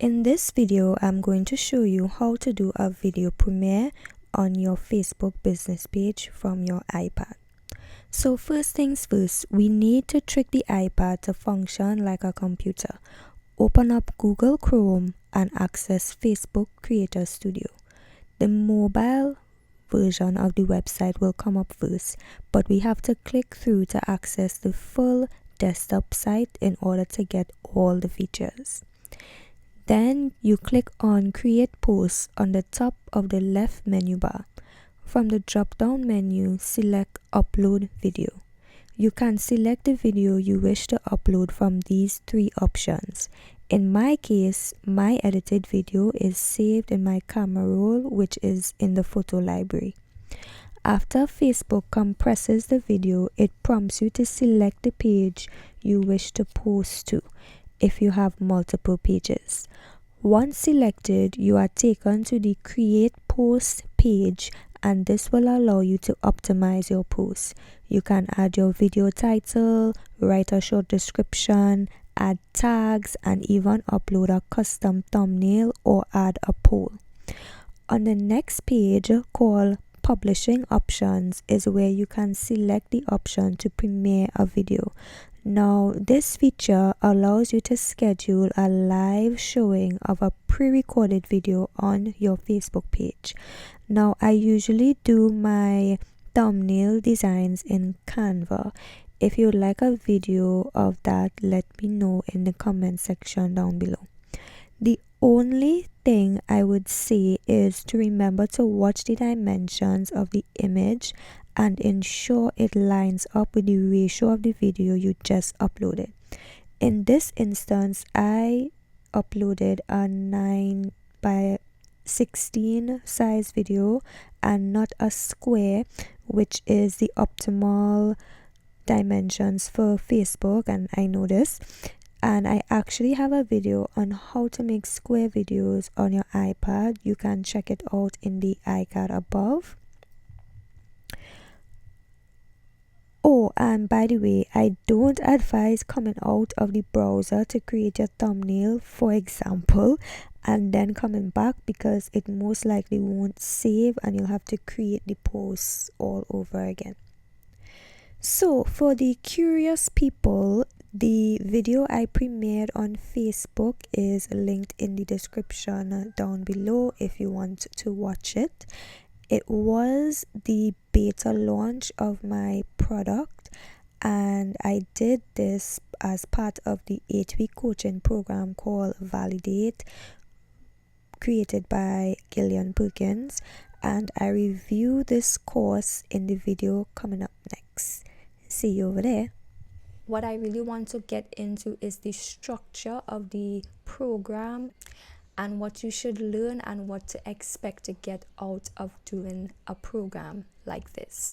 In this video, I'm going to show you how to do a video premiere on your Facebook business page from your iPad. So first things first, we need to trick the iPad to function like a computer. Open up Google Chrome and access Facebook Creator Studio. The mobile version of the website will come up first, but we have to click through to access the full desktop site in order to get all the features. Then you click on Create Post on the top of the left menu bar. From the drop-down menu, select Upload Video. You can select the video you wish to upload from these three options. In my case, my edited video is saved in my camera roll, which is in the photo library. After Facebook compresses the video, it prompts you to select the page you wish to post to if you have multiple pages. Once selected, you are taken to the Create Post page, and this will allow you to optimize your post. You can add your video title, write a short description, add tags, and even upload a custom thumbnail or add a poll. On the next page, called Publishing Options, is where you can select the option to premiere a video. Now, this feature allows you to schedule a live showing of a pre-recorded video on your Facebook page. Now, I usually do my thumbnail designs in Canva. If you'd like a video of that, let me know in the comment section down below. The only thing I would say is to remember to watch the dimensions of the image and ensure it lines up with the ratio of the video you just uploaded. In this instance, I uploaded a 9:16 size video and not a square, which is the optimal dimensions for Facebook, and I know this. And I actually have a video on how to make square videos on your iPad. You can check it out in the iCard above. Oh, and by the way, I don't advise coming out of the browser to create your thumbnail, for example, and then coming back, because it most likely won't save and you'll have to create the posts all over again. So for the curious people, the video I premiered on Facebook is linked in the description down below if you want to watch it. It was the beta launch of my product, and I did this as part of the 8-week coaching program called Validate, created by Gillian Perkins, and I review this course in the video coming up next. See you over there. What I really want to get into is the structure of the program and what you should learn and what to expect to get out of doing a program like this.